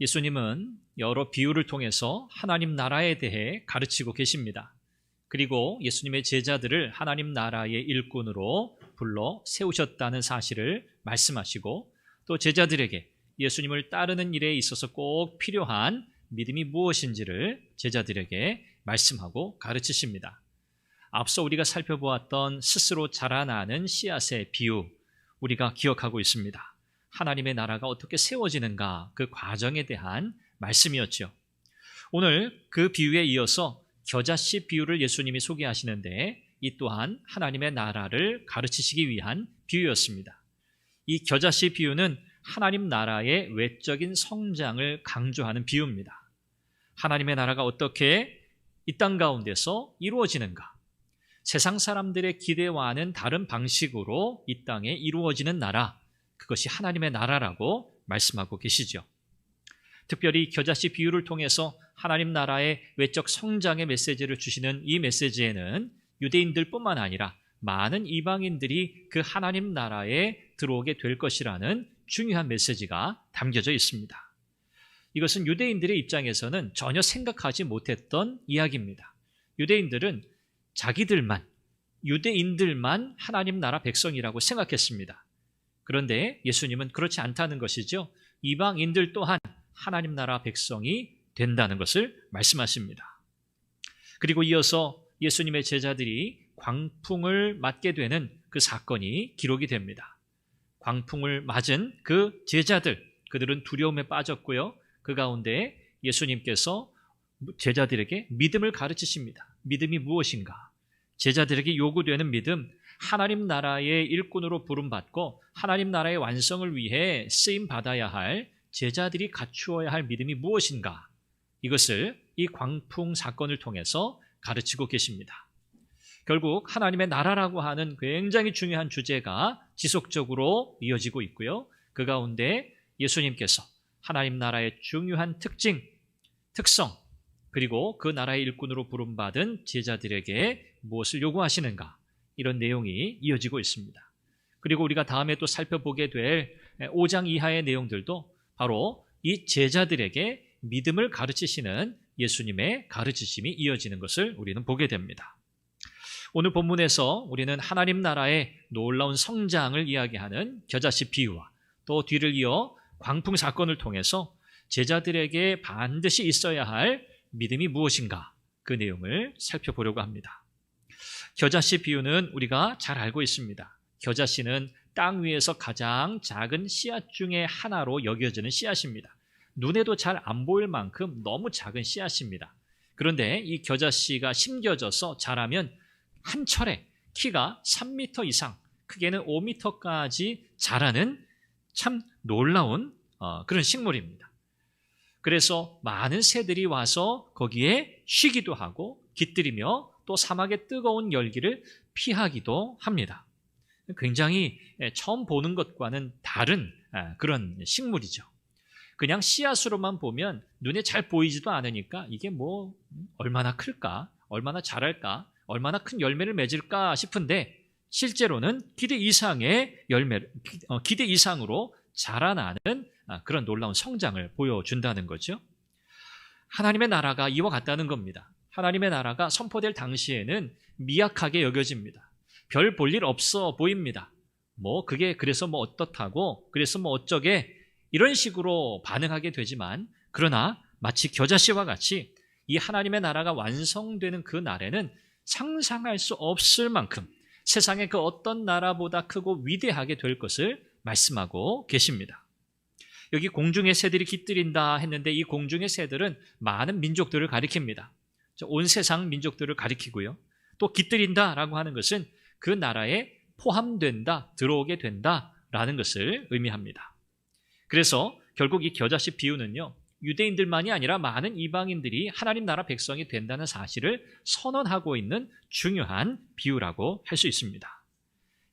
예수님은 여러 비유를 통해서 하나님 나라에 대해 가르치고 계십니다. 그리고 예수님의 제자들을 하나님 나라의 일꾼으로 불러 세우셨다는 사실을 말씀하시고, 또 제자들에게 예수님을 따르는 일에 있어서 꼭 필요한 믿음이 무엇인지를 제자들에게 말씀하고 가르치십니다. 앞서 우리가 살펴보았던 스스로 자라나는 씨앗의 비유, 우리가 기억하고 있습니다. 하나님의 나라가 어떻게 세워지는가, 그 과정에 대한 말씀이었죠. 오늘 그 비유에 이어서 겨자씨 비유를 예수님이 소개하시는데, 이 또한 하나님의 나라를 가르치시기 위한 비유였습니다. 이 겨자씨 비유는 하나님 나라의 외적인 성장을 강조하는 비유입니다. 하나님의 나라가 어떻게 이 땅 가운데서 이루어지는가, 세상 사람들의 기대와는 다른 방식으로 이 땅에 이루어지는 나라, 그것이 하나님의 나라라고 말씀하고 계시죠. 특별히 겨자씨 비유를 통해서 하나님 나라의 외적 성장의 메시지를 주시는 이 메시지에는 유대인들뿐만 아니라 많은 이방인들이 그 하나님 나라에 들어오게 될 것이라는 중요한 메시지가 담겨져 있습니다. 이것은 유대인들의 입장에서는 전혀 생각하지 못했던 이야기입니다. 유대인들은 유대인들만 하나님 나라 백성이라고 생각했습니다. 그런데 예수님은 그렇지 않다는 것이죠. 이방인들 또한 하나님 나라 백성이 된다는 것을 말씀하십니다. 그리고 이어서 예수님의 제자들이 광풍을 맞게 되는 그 사건이 기록이 됩니다. 광풍을 맞은 그 제자들, 그들은 두려움에 빠졌고요. 그 가운데 예수님께서 제자들에게 믿음을 가르치십니다. 믿음이 무엇인가? 제자들에게 요구되는 믿음, 하나님 나라의 일꾼으로 부름받고 하나님 나라의 완성을 위해 쓰임받아야 할 제자들이 갖추어야 할 믿음이 무엇인가? 이것을 이 광풍 사건을 통해서 가르치고 계십니다. 결국 하나님의 나라라고 하는 굉장히 중요한 주제가 지속적으로 이어지고 있고요. 그 가운데 예수님께서 하나님 나라의 중요한 특성, 그리고 그 나라의 일꾼으로 부름받은 제자들에게 무엇을 요구하시는가, 이런 내용이 이어지고 있습니다. 그리고 우리가 다음에 또 살펴보게 될 5장 이하의 내용들도 바로 이 제자들에게 믿음을 가르치시는 예수님의 가르치심이 이어지는 것을 우리는 보게 됩니다. 오늘 본문에서 우리는 하나님 나라의 놀라운 성장을 이야기하는 겨자씨 비유와 또 뒤를 이어 광풍 사건을 통해서 제자들에게 반드시 있어야 할 믿음이 무엇인가, 그 내용을 살펴보려고 합니다. 겨자씨 비유는 우리가 잘 알고 있습니다. 겨자씨는 땅 위에서 가장 작은 씨앗 중에 하나로 여겨지는 씨앗입니다. 눈에도 잘 안 보일 만큼 너무 작은 씨앗입니다. 그런데 이 겨자씨가 심겨져서 자라면 한 철에 키가 3m 이상, 크게는 5m까지 자라는 참 놀라운 그런 식물입니다. 그래서 많은 새들이 와서 거기에 쉬기도 하고 깃들이며 또 사막의 뜨거운 열기를 피하기도 합니다. 굉장히 처음 보는 것과는 다른 그런 식물이죠. 그냥 씨앗으로만 보면 눈에 잘 보이지도 않으니까 이게 뭐 얼마나 클까, 얼마나 자랄까, 얼마나 큰 열매를 맺을까 싶은데 실제로는 기대 이상으로 자라나는 그런 놀라운 성장을 보여준다는 거죠. 하나님의 나라가 이와 같다는 겁니다. 하나님의 나라가 선포될 당시에는 미약하게 여겨집니다. 별 볼 일 없어 보입니다. 그게 그래서 어떻다고, 그래서 어쩌게, 이런 식으로 반응하게 되지만, 그러나 마치 겨자씨와 같이 이 하나님의 나라가 완성되는 그 날에는 상상할 수 없을 만큼 세상의 그 어떤 나라보다 크고 위대하게 될 것을 말씀하고 계십니다. 여기 공중의 새들이 깃들인다 했는데 이 공중의 새들은 많은 민족들을 가리킵니다. 온 세상 민족들을 가리키고요. 또 깃들인다라고 하는 것은 그 나라에 포함된다, 들어오게 된다라는 것을 의미합니다. 그래서 결국 이 겨자씨 비유는요, 유대인들만이 아니라 많은 이방인들이 하나님 나라 백성이 된다는 사실을 선언하고 있는 중요한 비유라고 할 수 있습니다.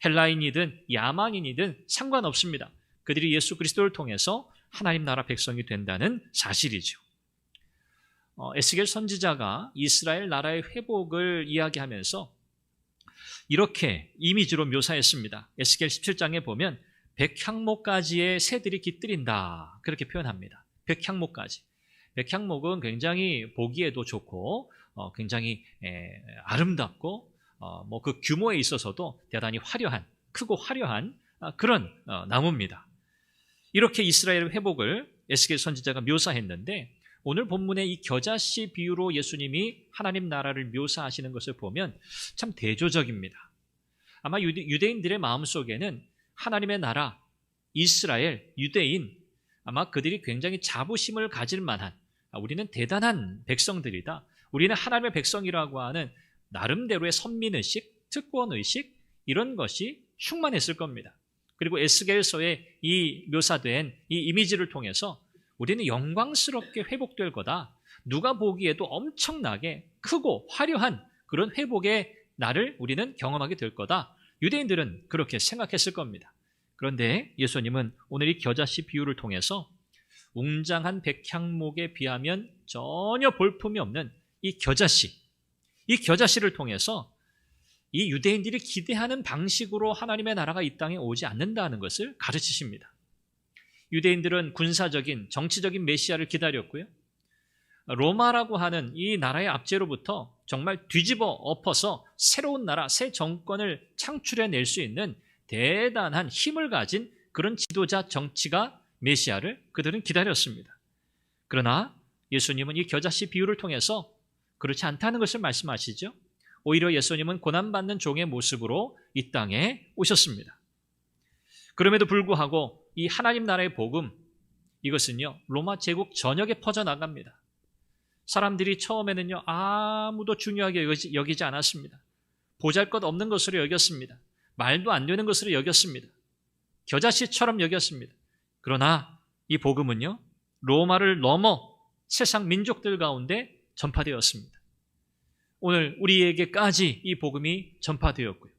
헬라인이든 야만인이든 상관없습니다. 그들이 예수 그리스도를 통해서 하나님 나라 백성이 된다는 사실이죠. 에스겔 선지자가 이스라엘 나라의 회복을 이야기하면서 이렇게 이미지로 묘사했습니다. 에스겔 17장에 보면 100향목까지의 새들이 깃들인다, 그렇게 표현합니다. 백향목까지. 백향목은 굉장히 보기에도 좋고 굉장히 아름답고 그 규모에 있어서도 대단히 화려한, 크고 화려한 그런 나무입니다. 이렇게 이스라엘 회복을 에스겔 선지자가 묘사했는데, 오늘 본문의 이 겨자씨 비유로 예수님이 하나님 나라를 묘사하시는 것을 보면 참 대조적입니다. 아마 유대인들의 마음속에는 하나님의 나라, 이스라엘, 유대인, 아마 그들이 굉장히 자부심을 가질 만한, 우리는 대단한 백성들이다, 우리는 하나님의 백성이라고 하는 나름대로의 선민의식, 특권의식, 이런 것이 충만했을 겁니다. 그리고 에스겔서에 이 묘사된 이 이미지를 통해서 우리는 영광스럽게 회복될 거다, 누가 보기에도 엄청나게 크고 화려한 그런 회복의 날을 우리는 경험하게 될 거다, 유대인들은 그렇게 생각했을 겁니다. 그런데 예수님은 오늘 이 겨자씨 비유를 통해서 웅장한 백향목에 비하면 전혀 볼품이 없는 이 겨자씨를 통해서 이 유대인들이 기대하는 방식으로 하나님의 나라가 이 땅에 오지 않는다는 것을 가르치십니다. 유대인들은 군사적인, 정치적인 메시아를 기다렸고요, 로마라고 하는 이 나라의 압제로부터 정말 뒤집어 엎어서 새로운 나라, 새 정권을 창출해낼 수 있는 대단한 힘을 가진 그런 지도자, 정치가, 메시아를 그들은 기다렸습니다. 그러나 예수님은 이 겨자씨 비유를 통해서 그렇지 않다는 것을 말씀하시죠. 오히려 예수님은 고난받는 종의 모습으로 이 땅에 오셨습니다. 그럼에도 불구하고 이 하나님 나라의 복음, 이것은요 로마 제국 전역에 퍼져나갑니다. 사람들이 처음에는요 아무도 중요하게 여기지 않았습니다. 보잘것없는 것으로 여겼습니다. 말도 안 되는 것으로 여겼습니다. 겨자씨처럼 여겼습니다. 그러나 이 복음은요 로마를 넘어 세상 민족들 가운데 전파되었습니다. 오늘 우리에게까지 이 복음이 전파되었고요,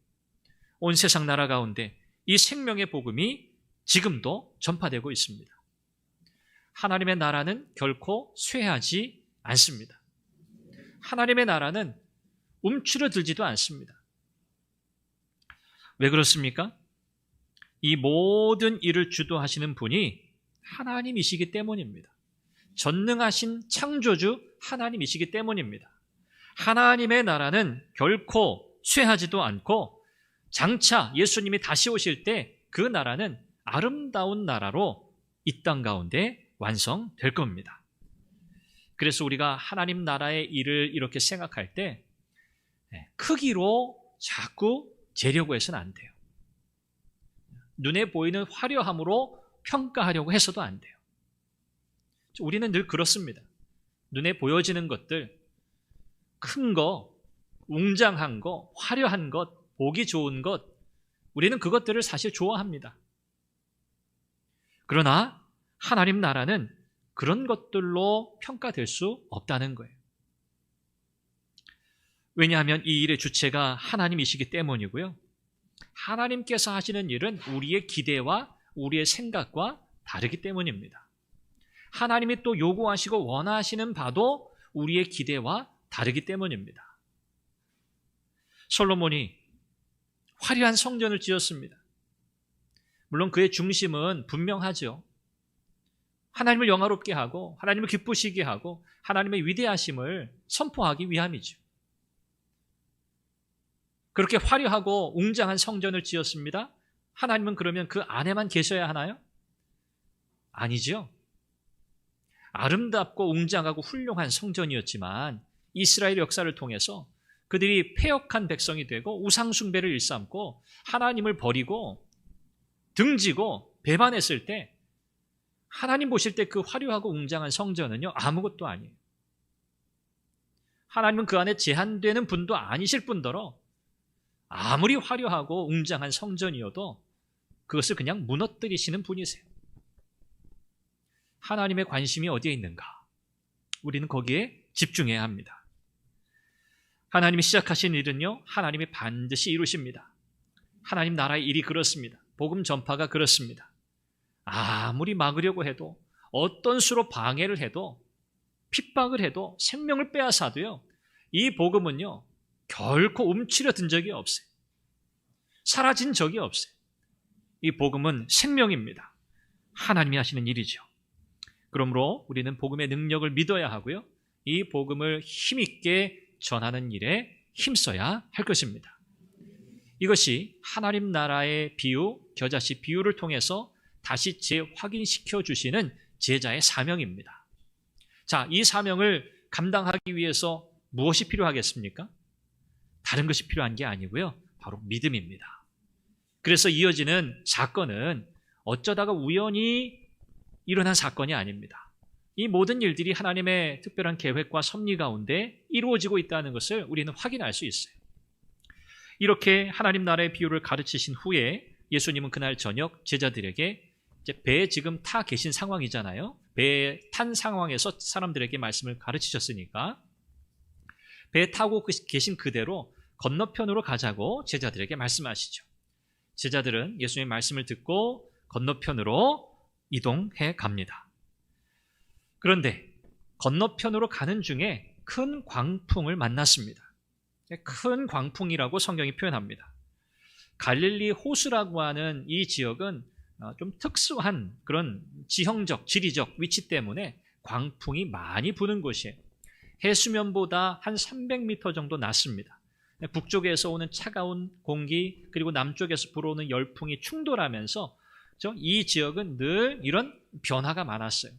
온 세상 나라 가운데 이 생명의 복음이 지금도 전파되고 있습니다. 하나님의 나라는 결코 쇠하지 않습니다. 하나님의 나라는 움츠러들지도 않습니다. 왜 그렇습니까? 이 모든 일을 주도하시는 분이 하나님이시기 때문입니다. 전능하신 창조주 하나님이시기 때문입니다. 하나님의 나라는 결코 쇠하지도 않고 장차 예수님이 다시 오실 때 그 나라는 아름다운 나라로 이 땅 가운데 완성될 겁니다. 그래서 우리가 하나님 나라의 일을 이렇게 생각할 때 크기로 자꾸 재려고 해서는 안 돼요. 눈에 보이는 화려함으로 평가하려고 해서도 안 돼요. 우리는 늘 그렇습니다. 눈에 보여지는 것들, 큰 거, 웅장한 거, 화려한 것, 보기 좋은 것, 우리는 그것들을 사실 좋아합니다. 그러나 하나님 나라는 그런 것들로 평가될 수 없다는 거예요. 왜냐하면 이 일의 주체가 하나님이시기 때문이고요, 하나님께서 하시는 일은 우리의 기대와 우리의 생각과 다르기 때문입니다. 하나님이 또 요구하시고 원하시는 바도 우리의 기대와 다르기 때문입니다. 솔로몬이 화려한 성전을 지었습니다. 물론 그의 중심은 분명하죠. 하나님을 영화롭게 하고 하나님을 기쁘시게 하고 하나님의 위대하심을 선포하기 위함이죠. 그렇게 화려하고 웅장한 성전을 지었습니다. 하나님은 그러면 그 안에만 계셔야 하나요? 아니죠. 아름답고 웅장하고 훌륭한 성전이었지만 이스라엘 역사를 통해서 그들이 패역한 백성이 되고 우상숭배를 일삼고 하나님을 버리고 등지고 배반했을 때, 하나님 보실 때 그 화려하고 웅장한 성전은요 아무것도 아니에요. 하나님은 그 안에 제한되는 분도 아니실 뿐더러 아무리 화려하고 웅장한 성전이어도 그것을 그냥 무너뜨리시는 분이세요. 하나님의 관심이 어디에 있는가? 우리는 거기에 집중해야 합니다. 하나님이 시작하신 일은요 하나님이 반드시 이루십니다. 하나님 나라의 일이 그렇습니다. 복음 전파가 그렇습니다. 아무리 막으려고 해도, 어떤 수로 방해를 해도, 핍박을 해도, 생명을 빼앗아도요 이 복음은요 결코 움츠려든 적이 없어요. 사라진 적이 없어요. 이 복음은 생명입니다. 하나님이 하시는 일이죠. 그러므로 우리는 복음의 능력을 믿어야 하고요. 이 복음을 힘있게 전하는 일에 힘써야 할 것입니다. 이것이 하나님 나라의 비유, 겨자씨 비유를 통해서 다시 재확인시켜 주시는 제자의 사명입니다. 자, 이 사명을 감당하기 위해서 무엇이 필요하겠습니까? 다른 것이 필요한 게 아니고요. 바로 믿음입니다. 그래서 이어지는 사건은 어쩌다가 우연히 일어난 사건이 아닙니다. 이 모든 일들이 하나님의 특별한 계획과 섭리 가운데 이루어지고 있다는 것을 우리는 확인할 수 있어요. 이렇게 하나님 나라의 비유를 가르치신 후에 예수님은 그날 저녁 제자들에게 이제 배에 지금 타 계신 상황이잖아요. 배에 탄 상황에서 사람들에게 말씀을 가르치셨으니까 배에 타고 계신 그대로 건너편으로 가자고 제자들에게 말씀하시죠. 제자들은 예수님의 말씀을 듣고 건너편으로 이동해 갑니다. 그런데 건너편으로 가는 중에 큰 광풍을 만났습니다. 큰 광풍이라고 성경이 표현합니다. 갈릴리 호수라고 하는 이 지역은 좀 특수한 그런 지형적, 지리적 위치 때문에 광풍이 많이 부는 곳이에요. 해수면보다 한 300m 정도 낮습니다. 북쪽에서 오는 차가운 공기 그리고 남쪽에서 불어오는 열풍이 충돌하면서 이 지역은 늘 이런 변화가 많았어요.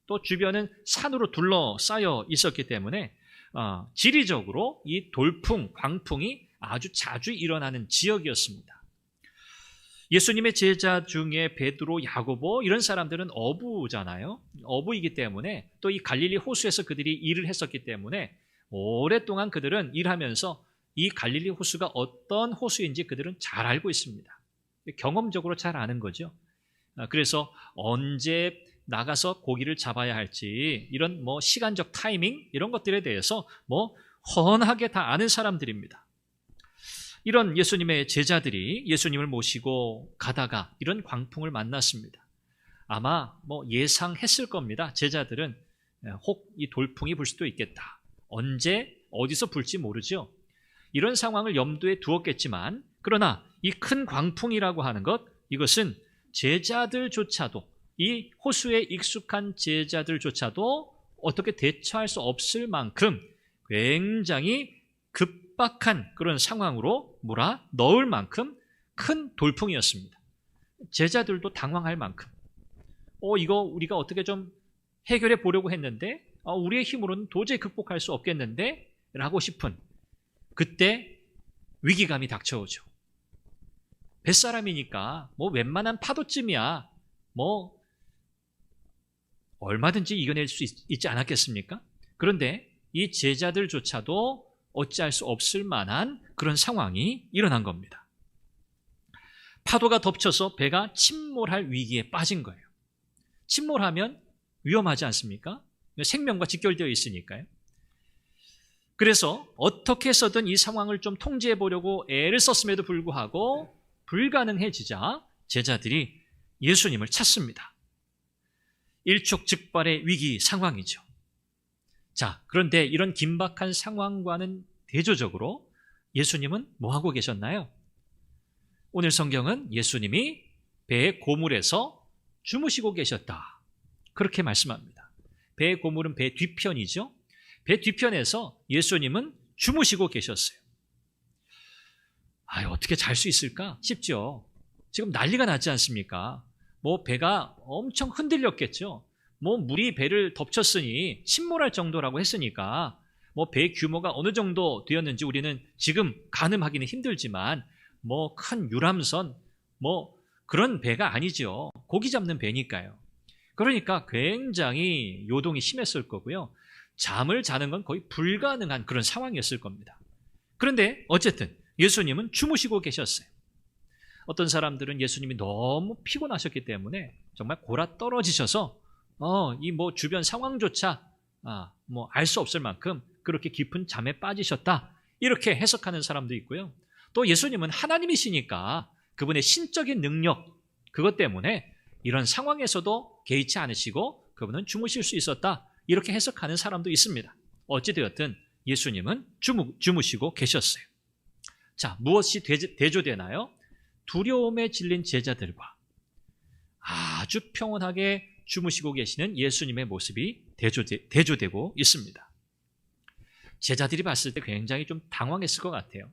또 주변은 산으로 둘러싸여 있었기 때문에 지리적으로 이 돌풍, 광풍이 아주 자주 일어나는 지역이었습니다. 예수님의 제자 중에 베드로, 야고보 이런 사람들은 어부잖아요. 어부이기 때문에 또 이 갈릴리 호수에서 그들이 일을 했었기 때문에 오랫동안 그들은 일하면서 이 갈릴리 호수가 어떤 호수인지 그들은 잘 알고 있습니다. 경험적으로 잘 아는 거죠. 그래서 언제 나가서 고기를 잡아야 할지 이런 시간적 타이밍 이런 것들에 대해서 훤하게 다 아는 사람들입니다. 이런 예수님의 제자들이 예수님을 모시고 가다가 이런 광풍을 만났습니다. 아마 예상했을 겁니다. 제자들은 혹 이 돌풍이 불 수도 있겠다. 언제 어디서 불지 모르죠. 이런 상황을 염두에 두었겠지만 그러나 이 큰 광풍이라고 하는 것 이것은 제자들조차도 이 호수에 익숙한 제자들조차도 어떻게 대처할 수 없을 만큼 굉장히 급박한 그런 상황으로 몰아넣을 만큼 큰 돌풍이었습니다. 제자들도 당황할 만큼 이거 우리가 어떻게 좀 해결해 보려고 했는데 우리의 힘으로는 도저히 극복할 수 없겠는데 라고 싶은 그때 위기감이 닥쳐오죠. 뱃사람이니까 웬만한 파도쯤이야 얼마든지 이겨낼 수 있지 않았겠습니까? 그런데 이 제자들조차도 어찌할 수 없을 만한 그런 상황이 일어난 겁니다. 파도가 덮쳐서 배가 침몰할 위기에 빠진 거예요. 침몰하면 위험하지 않습니까? 생명과 직결되어 있으니까요. 그래서 어떻게 해서든 이 상황을 좀 통제해 보려고 애를 썼음에도 불구하고 불가능해지자 제자들이 예수님을 찾습니다. 일촉즉발의 위기 상황이죠. 자, 그런데 이런 긴박한 상황과는 대조적으로 예수님은 뭐 하고 계셨나요? 오늘 성경은 예수님이 배의 고물에서 주무시고 계셨다. 그렇게 말씀합니다. 배의 고물은 배 뒤편이죠. 배 뒤편에서 예수님은 주무시고 계셨어요. 어떻게 잘 수 있을까 싶죠. 지금 난리가 났지 않습니까? 배가 엄청 흔들렸겠죠. 물이 배를 덮쳤으니 침몰할 정도라고 했으니까 배 규모가 어느 정도 되었는지 우리는 지금 가늠하기는 힘들지만 큰 유람선 그런 배가 아니죠. 고기 잡는 배니까요. 그러니까 굉장히 요동이 심했을 거고요. 잠을 자는 건 거의 불가능한 그런 상황이었을 겁니다. 그런데 어쨌든 예수님은 주무시고 계셨어요. 어떤 사람들은 예수님이 너무 피곤하셨기 때문에 정말 골아 떨어지셔서 이 주변 상황조차 알 수 없을 만큼 그렇게 깊은 잠에 빠지셨다. 이렇게 해석하는 사람도 있고요. 또 예수님은 하나님이시니까 그분의 신적인 능력 그것 때문에 이런 상황에서도 개의치 않으시고 그분은 주무실 수 있었다. 이렇게 해석하는 사람도 있습니다. 어찌되었든 예수님은 주무시고 계셨어요. 자, 무엇이 대조되나요? 두려움에 질린 제자들과 아주 평온하게 주무시고 계시는 예수님의 모습이 대조되고 있습니다. 제자들이 봤을 때 굉장히 좀 당황했을 것 같아요.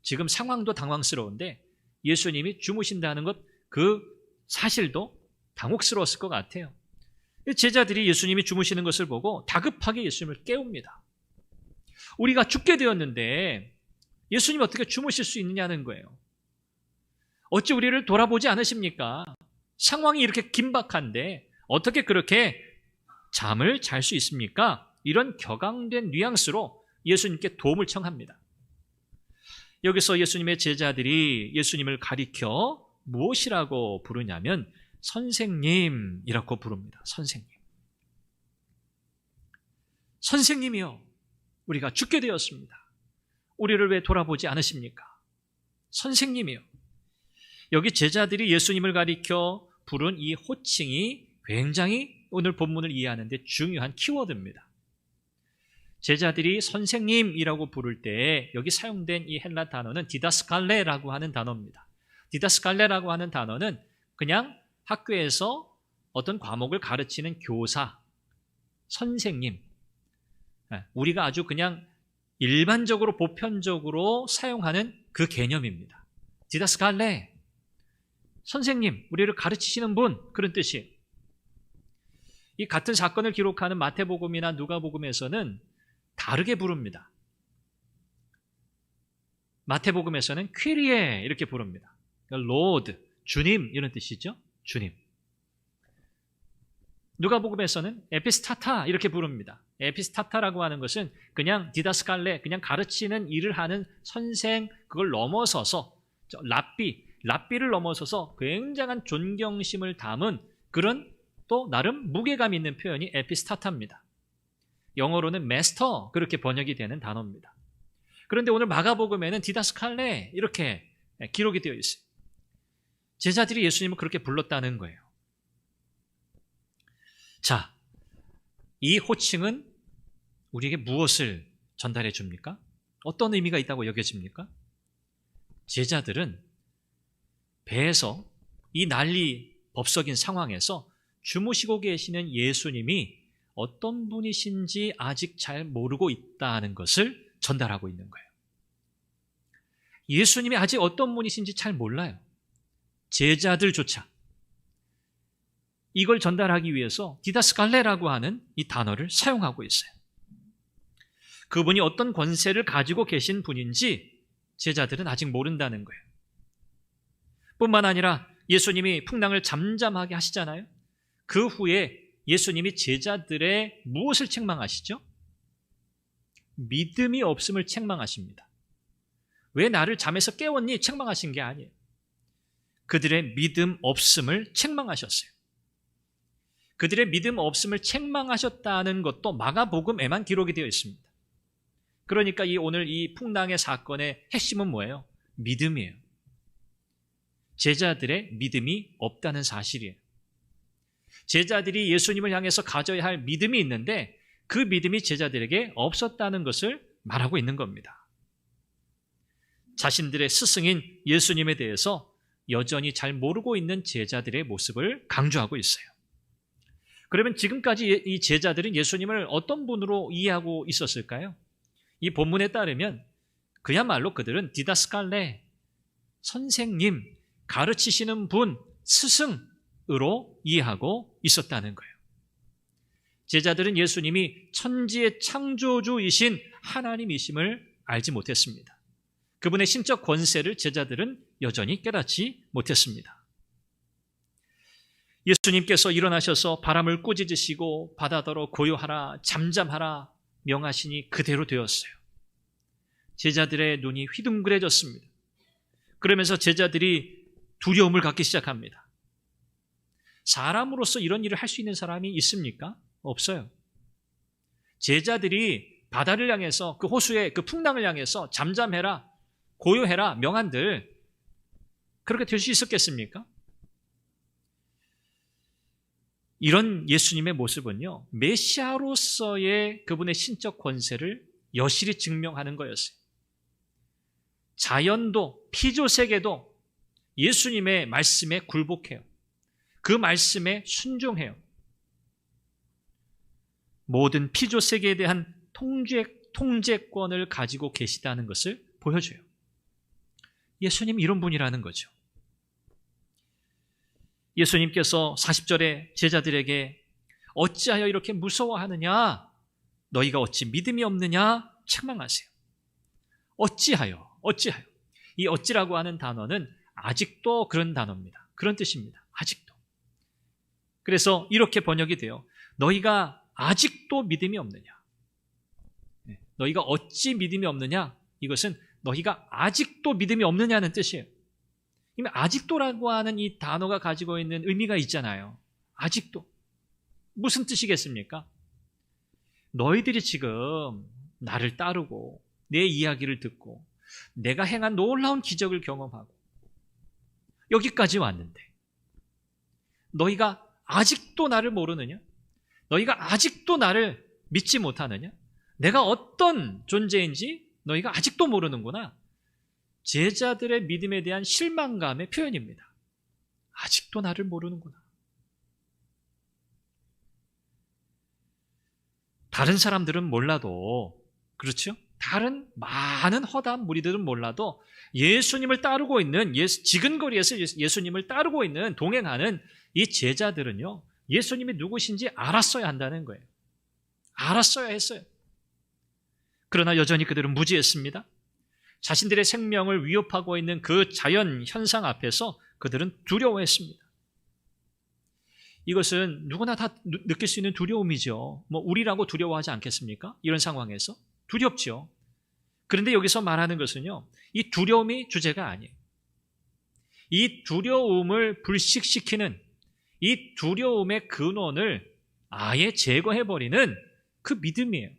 지금 상황도 당황스러운데 예수님이 주무신다는 것, 그 사실도 당혹스러웠을 것 같아요. 제자들이 예수님이 주무시는 것을 보고 다급하게 예수님을 깨웁니다. 우리가 죽게 되었는데 예수님이 어떻게 주무실 수 있느냐는 거예요. 어찌 우리를 돌아보지 않으십니까? 상황이 이렇게 긴박한데 어떻게 그렇게 잠을 잘 수 있습니까? 이런 격앙된 뉘앙스로 예수님께 도움을 청합니다. 여기서 예수님의 제자들이 예수님을 가리켜 무엇이라고 부르냐면 선생님이라고 부릅니다. 선생님. 선생님이요, 우리가 죽게 되었습니다. 우리를 왜 돌아보지 않으십니까? 선생님이요. 여기 제자들이 예수님을 가리켜 부른 이 호칭이 굉장히 오늘 본문을 이해하는 데 중요한 키워드입니다. 제자들이 선생님이라고 부를 때 여기 사용된 이 헬라 단어는 디다스칼레라고 하는 단어입니다. 디다스칼레라고 하는 단어는 그냥 학교에서 어떤 과목을 가르치는 교사, 선생님, 우리가 아주 그냥 일반적으로 보편적으로 사용하는 그 개념입니다. 디다스칼레, 선생님, 우리를 가르치시는 분, 그런 뜻이에요. 이 같은 사건을 기록하는 마태복음이나 누가복음에서는 다르게 부릅니다. 마태복음에서는 퀴리에 이렇게 부릅니다. 로드, 주님 이런 뜻이죠. 주님. 누가복음에서는 에피스타타 이렇게 부릅니다. 에피스타타라고 하는 것은 그냥 디다스칼레, 그냥 가르치는 일을 하는 선생, 그걸 넘어서서 랍비를 넘어서서 굉장한 존경심을 담은 그런 또 나름 무게감 있는 표현이 에피스타타입니다. 영어로는 마스터 그렇게 번역이 되는 단어입니다. 그런데 오늘 마가복음에는 디다스칼레 이렇게 기록이 되어 있어요. 제자들이 예수님을 그렇게 불렀다는 거예요. 자, 이 호칭은 우리에게 무엇을 전달해 줍니까? 어떤 의미가 있다고 여겨집니까? 제자들은 배에서 이 난리 법석인 상황에서 주무시고 계시는 예수님이 어떤 분이신지 아직 잘 모르고 있다는 것을 전달하고 있는 거예요. 예수님이 아직 어떤 분이신지 잘 몰라요. 제자들조차. 이걸 전달하기 위해서 디다스칼레라고 하는 이 단어를 사용하고 있어요. 그분이 어떤 권세를 가지고 계신 분인지 제자들은 아직 모른다는 거예요. 뿐만 아니라 예수님이 풍랑을 잠잠하게 하시잖아요. 그 후에 예수님이 제자들의 무엇을 책망하시죠? 믿음이 없음을 책망하십니다. 왜 나를 잠에서 깨웠니? 책망하신 게 아니에요. 그들의 믿음 없음을 책망하셨어요. 그들의 믿음 없음을 책망하셨다는 것도 마가복음에만 기록이 되어 있습니다. 그러니까 오늘 이 풍랑의 사건의 핵심은 뭐예요? 믿음이에요. 제자들의 믿음이 없다는 사실이에요. 제자들이 예수님을 향해서 가져야 할 믿음이 있는데 그 믿음이 제자들에게 없었다는 것을 말하고 있는 겁니다. 자신들의 스승인 예수님에 대해서 여전히 잘 모르고 있는 제자들의 모습을 강조하고 있어요. 그러면 지금까지 이 제자들은 예수님을 어떤 분으로 이해하고 있었을까요? 이 본문에 따르면 그야말로 그들은 디다스칼레, 선생님, 가르치시는 분, 스승으로 이해하고 있었다는 거예요. 제자들은 예수님이 천지의 창조주이신 하나님이심을 알지 못했습니다. 그분의 신적 권세를 제자들은 여전히 깨닫지 못했습니다. 예수님께서 일어나셔서 바람을 꾸짖으시고 바다더러 고요하라, 잠잠하라 명하시니 그대로 되었어요. 제자들의 눈이 휘둥그레졌습니다. 그러면서 제자들이 두려움을 갖기 시작합니다. 사람으로서 이런 일을 할 수 있는 사람이 있습니까? 없어요. 제자들이 바다를 향해서 그 호수의 그 풍랑을 향해서 잠잠해라, 고요해라 명한들 그렇게 될 수 있었겠습니까? 이런 예수님의 모습은요, 메시아로서의 그분의 신적 권세를 여실히 증명하는 거였어요. 자연도 피조세계도 예수님의 말씀에 굴복해요. 그 말씀에 순종해요. 모든 피조 세계에 대한 통제권을 가지고 계시다는 것을 보여줘요. 예수님 이런 분이라는 거죠. 예수님께서 40절에 제자들에게 어찌하여 이렇게 무서워하느냐? 너희가 어찌 믿음이 없느냐? 책망하세요. 어찌하여. 이 어찌라고 하는 단어는 아직도 그런 단어입니다. 그런 뜻입니다. 아직도. 그래서 이렇게 번역이 돼요. 너희가 아직도 믿음이 없느냐? 너희가 어찌 믿음이 없느냐? 이것은 너희가 아직도 믿음이 없느냐는 뜻이에요. 이미 아직도라고 하는 이 단어가 가지고 있는 의미가 있잖아요. 아직도. 무슨 뜻이겠습니까? 너희들이 지금 나를 따르고 내 이야기를 듣고 내가 행한 놀라운 기적을 경험하고 여기까지 왔는데 너희가 아직도 나를 모르느냐? 너희가 아직도 나를 믿지 못하느냐? 내가 어떤 존재인지 너희가 아직도 모르는구나. 제자들의 믿음에 대한 실망감의 표현입니다. 아직도 나를 모르는구나. 다른 사람들은 몰라도, 그렇죠? 다른 많은 허다한 무리들은 몰라도 예수님을 따르고 있는, 지근거리에서 예수님을 따르고 있는, 동행하는 이 제자들은요, 예수님이 누구신지 알았어야 한다는 거예요. 알았어야 했어요. 그러나 여전히 그들은 무지했습니다. 자신들의 생명을 위협하고 있는 그 자연 현상 앞에서 그들은 두려워했습니다. 이것은 누구나 다 느낄 수 있는 두려움이죠. 우리라고 두려워하지 않겠습니까? 이런 상황에서 두렵죠. 그런데 여기서 말하는 것은요, 이 두려움이 주제가 아니에요. 이 두려움을 불식시키는, 이 두려움의 근원을 아예 제거해버리는 그 믿음이에요.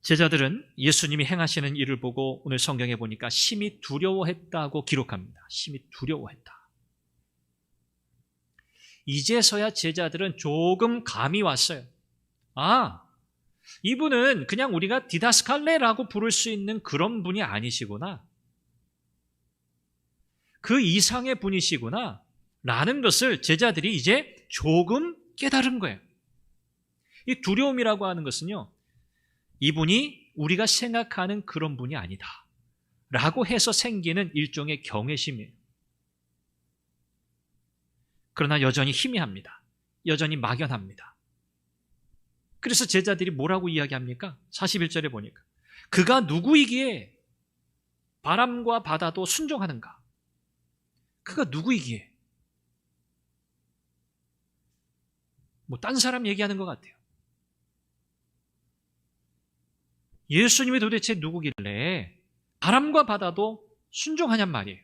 제자들은 예수님이 행하시는 일을 보고 오늘 성경에 보니까 심히 두려워했다고 기록합니다. 심히 두려워했다. 이제서야 제자들은 조금 감이 왔어요. 아, 이분은 그냥 우리가 디다스칼레라고 부를 수 있는 그런 분이 아니시구나. 그 이상의 분이시구나 라는 것을 제자들이 이제 조금 깨달은 거예요. 이 두려움이라고 하는 것은요, 이분이 우리가 생각하는 그런 분이 아니다 라고 해서 생기는 일종의 경외심이에요. 그러나 여전히 희미합니다. 여전히 막연합니다. 그래서 제자들이 뭐라고 이야기합니까? 41절에 보니까 그가 누구이기에 바람과 바다도 순종하는가? 그가 누구이기에? 딴 사람 얘기하는 것 같아요. 예수님이 도대체 누구길래 바람과 바다도 순종하냔 말이에요.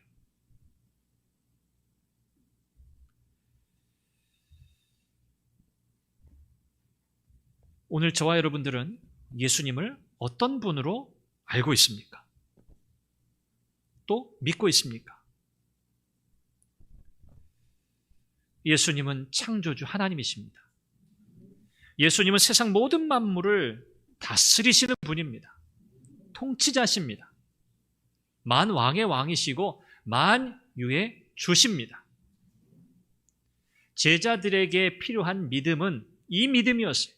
오늘 저와 여러분들은 예수님을 어떤 분으로 알고 있습니까? 또 믿고 있습니까? 예수님은 창조주 하나님이십니다. 예수님은 세상 모든 만물을 다스리시는 분입니다. 통치자십니다. 만왕의 왕이시고 만유의 주십니다. 제자들에게 필요한 믿음은 이 믿음이었어요.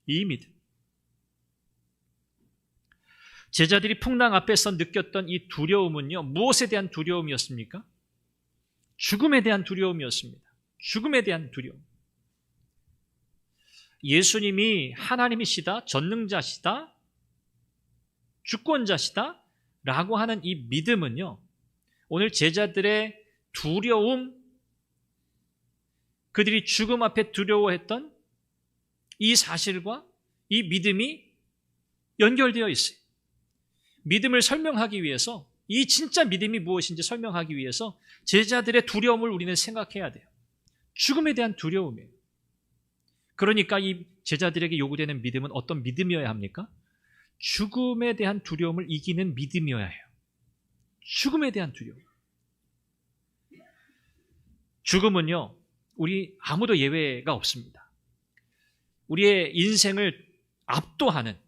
이 믿음. 제자들이 풍랑 앞에서 느꼈던 이 두려움은요, 무엇에 대한 두려움이었습니까? 죽음에 대한 두려움이었습니다. 죽음에 대한 두려움. 예수님이 하나님이시다, 전능자시다, 주권자시다 라고 하는 이 믿음은요, 오늘 제자들의 두려움, 그들이 죽음 앞에 두려워했던 이 사실과 이 믿음이 연결되어 있어요. 믿음을 설명하기 위해서, 이 진짜 믿음이 무엇인지 설명하기 위해서 제자들의 두려움을 우리는 생각해야 돼요. 죽음에 대한 두려움이에요. 그러니까 이 제자들에게 요구되는 믿음은 어떤 믿음이어야 합니까? 죽음에 대한 두려움을 이기는 믿음이어야 해요. 죽음에 대한 두려움. 죽음은요, 우리 아무도 예외가 없습니다. 우리의 인생을 압도하는,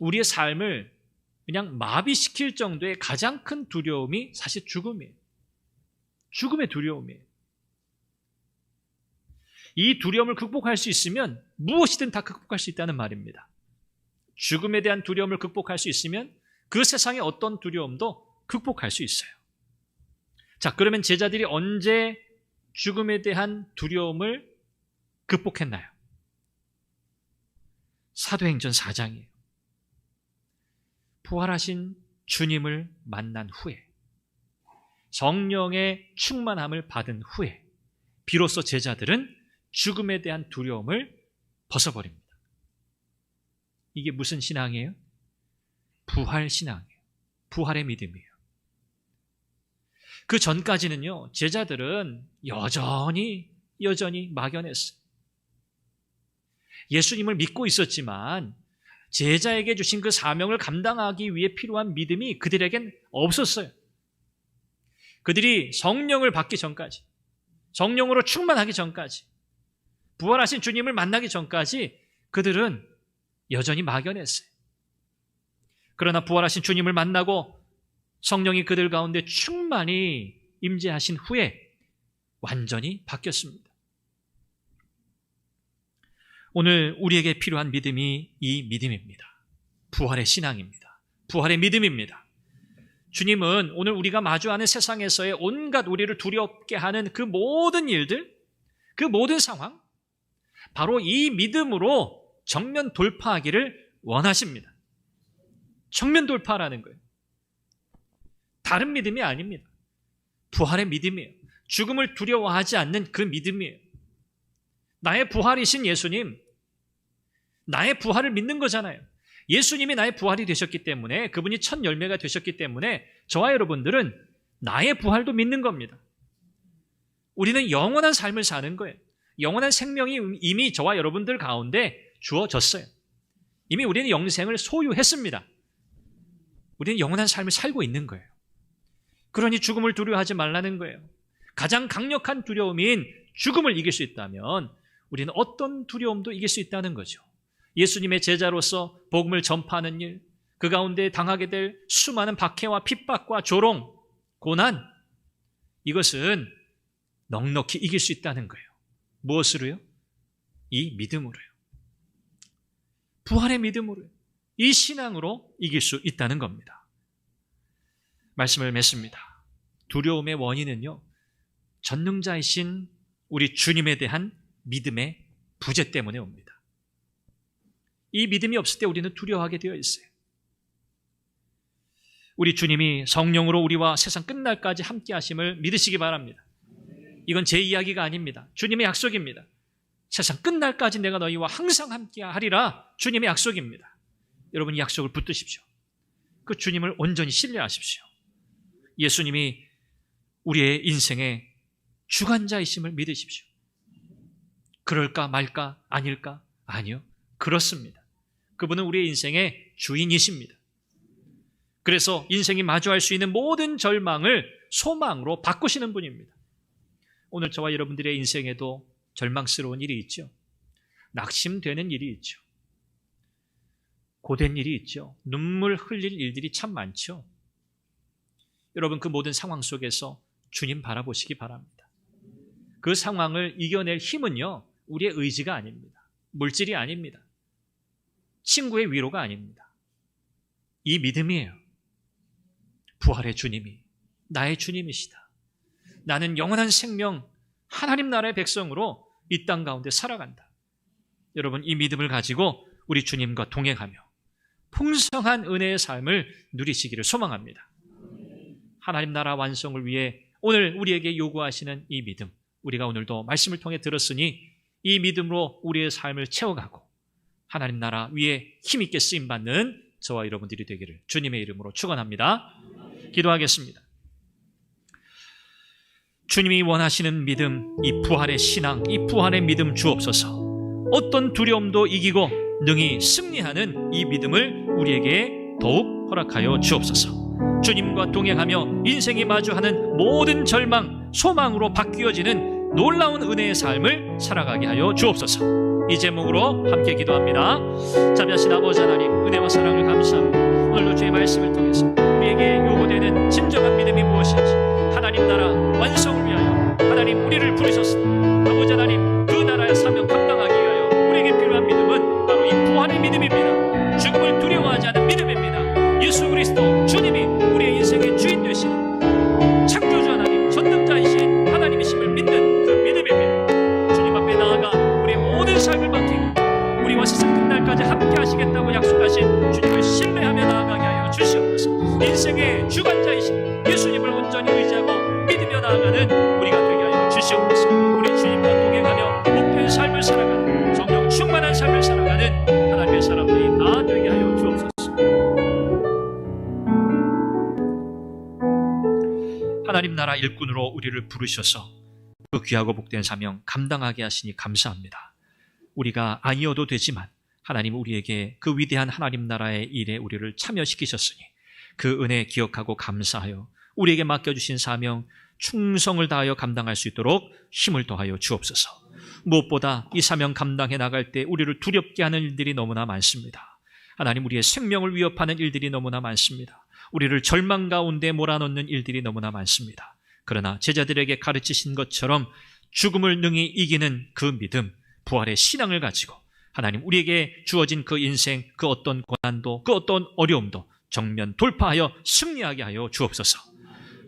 우리의 삶을 그냥 마비시킬 정도의 가장 큰 두려움이 사실 죽음이에요. 죽음의 두려움이에요. 이 두려움을 극복할 수 있으면 무엇이든 다 극복할 수 있다는 말입니다. 죽음에 대한 두려움을 극복할 수 있으면 그 세상의 어떤 두려움도 극복할 수 있어요. 자, 그러면 제자들이 언제 죽음에 대한 두려움을 극복했나요? 사도행전 4장이에요. 부활하신 주님을 만난 후에, 성령의 충만함을 받은 후에 비로소 제자들은 죽음에 대한 두려움을 벗어버립니다. 이게 무슨 신앙이에요? 부활 신앙이에요. 부활의 믿음이에요. 그 전까지는요, 제자들은 여전히 막연했어요. 예수님을 믿고 있었지만 제자에게 주신 그 사명을 감당하기 위해 필요한 믿음이 그들에겐 없었어요. 그들이 성령을 받기 전까지, 성령으로 충만하기 전까지, 부활하신 주님을 만나기 전까지 그들은 여전히 막연했어요. 그러나 부활하신 주님을 만나고 성령이 그들 가운데 충만히 임재하신 후에 완전히 바뀌었습니다. 오늘 우리에게 필요한 믿음이 이 믿음입니다. 부활의 신앙입니다. 부활의 믿음입니다. 주님은 오늘 우리가 마주하는 세상에서의 온갖 우리를 두렵게 하는 그 모든 일들, 그 모든 상황, 바로 이 믿음으로 정면 돌파하기를 원하십니다. 정면 돌파라는 거예요. 다른 믿음이 아닙니다. 부활의 믿음이에요. 죽음을 두려워하지 않는 그 믿음이에요. 나의 부활이신 예수님, 나의 부활을 믿는 거잖아요. 예수님이 나의 부활이 되셨기 때문에, 그분이 첫 열매가 되셨기 때문에 저와 여러분들은 나의 부활도 믿는 겁니다. 우리는 영원한 삶을 사는 거예요. 영원한 생명이 이미 저와 여러분들 가운데 주어졌어요. 이미 우리는 영생을 소유했습니다. 우리는 영원한 삶을 살고 있는 거예요. 그러니 죽음을 두려워하지 말라는 거예요. 가장 강력한 두려움인 죽음을 이길 수 있다면 우리는 어떤 두려움도 이길 수 있다는 거죠. 예수님의 제자로서 복음을 전파하는 일, 그 가운데 당하게 될 수많은 박해와 핍박과 조롱, 고난, 이것은 넉넉히 이길 수 있다는 거예요. 무엇으로요? 이 믿음으로요. 부활의 믿음으로요. 이 신앙으로 이길 수 있다는 겁니다. 말씀을 맺습니다. 두려움의 원인은요, 전능자이신 우리 주님에 대한 믿음의 부재 때문에 옵니다. 이 믿음이 없을 때 우리는 두려워하게 되어 있어요. 우리 주님이 성령으로 우리와 세상 끝날까지 함께 하심을 믿으시기 바랍니다. 이건 제 이야기가 아닙니다. 주님의 약속입니다. 세상 끝날까지 내가 너희와 항상 함께 하리라, 주님의 약속입니다. 여러분, 이 약속을 붙드십시오. 그 주님을 온전히 신뢰하십시오. 예수님이 우리의 인생의 주관자이심을 믿으십시오. 그럴까 말까 아닐까? 아니요, 그렇습니다. 그분은 우리의 인생의 주인이십니다. 그래서 인생이 마주할 수 있는 모든 절망을 소망으로 바꾸시는 분입니다. 오늘 저와 여러분들의 인생에도 절망스러운 일이 있죠. 낙심되는 일이 있죠. 고된 일이 있죠. 눈물 흘릴 일들이 참 많죠. 여러분, 그 모든 상황 속에서 주님 바라보시기 바랍니다. 그 상황을 이겨낼 힘은요, 우리의 의지가 아닙니다. 물질이 아닙니다. 친구의 위로가 아닙니다. 이 믿음이에요. 부활의 주님이 나의 주님이시다. 나는 영원한 생명, 하나님 나라의 백성으로 이 땅 가운데 살아간다. 여러분, 이 믿음을 가지고 우리 주님과 동행하며 풍성한 은혜의 삶을 누리시기를 소망합니다. 하나님 나라 완성을 위해 오늘 우리에게 요구하시는 이 믿음, 우리가 오늘도 말씀을 통해 들었으니 이 믿음으로 우리의 삶을 채워가고 하나님 나라 위에 힘있게 쓰임받는 저와 여러분들이 되기를 주님의 이름으로 축원합니다. 기도하겠습니다. 주님이 원하시는 믿음, 이 부활의 신앙, 이 부활의 믿음 주옵소서. 어떤 두려움도 이기고 능히 승리하는 이 믿음을 우리에게 더욱 허락하여 주옵소서. 주님과 동행하며 인생이 마주하는 모든 절망, 소망으로 바뀌어지는 놀라운 은혜의 삶을 살아가게 하여 주옵소서. 이 제목으로 함께 기도합니다. 자비하신 아버지 하나님, 은혜와 사랑을 감사합니다. 오늘도 주의 말씀을 통해서 우리에게 요구되는 진정한 믿음이 무엇인지, 하나님 나라 완성을 위하여 하나님 우리를 부르셨습니다. 아버지 하나님, 그 나라의 의지하고 믿으며 나아가는 우리가 되게 하여 주시옵소서. 우리 주님과 동행하며 복된 삶을 살아가는 성령 충만한 삶을 살아가는 하나님의 사람들이 다 되게 하여 주옵소서. 하나님 나라 일꾼으로 우리를 부르셔서 그 귀하고 복된 사명 감당하게 하시니 감사합니다. 우리가 아니어도 되지만 하나님 우리에게 그 위대한 하나님 나라의 일에 우리를 참여시키셨으니 그 은혜 기억하고 감사하여 우리에게 맡겨주신 사명 충성을 다하여 감당할 수 있도록 힘을 더하여 주옵소서. 무엇보다 이 사명 감당해 나갈 때 우리를 두렵게 하는 일들이 너무나 많습니다. 하나님 우리의 생명을 위협하는 일들이 너무나 많습니다. 우리를 절망 가운데 몰아넣는 일들이 너무나 많습니다. 그러나 제자들에게 가르치신 것처럼 죽음을 능히 이기는 그 믿음, 부활의 신앙을 가지고 하나님 우리에게 주어진 그 인생, 그 어떤 고난도, 그 어떤 어려움도 정면 돌파하여 승리하게 하여 주옵소서.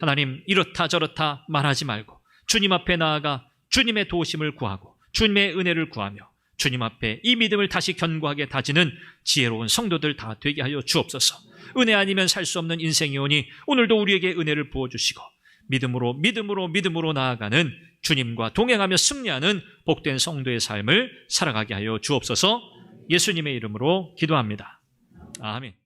하나님 이렇다 저렇다 말하지 말고 주님 앞에 나아가 주님의 도우심을 구하고 주님의 은혜를 구하며 주님 앞에 이 믿음을 다시 견고하게 다지는 지혜로운 성도들 다 되게 하여 주옵소서. 은혜 아니면 살 수 없는 인생이오니 오늘도 우리에게 은혜를 부어주시고 믿음으로 나아가는 주님과 동행하며 승리하는 복된 성도의 삶을 살아가게 하여 주옵소서. 예수님의 이름으로 기도합니다. 아멘.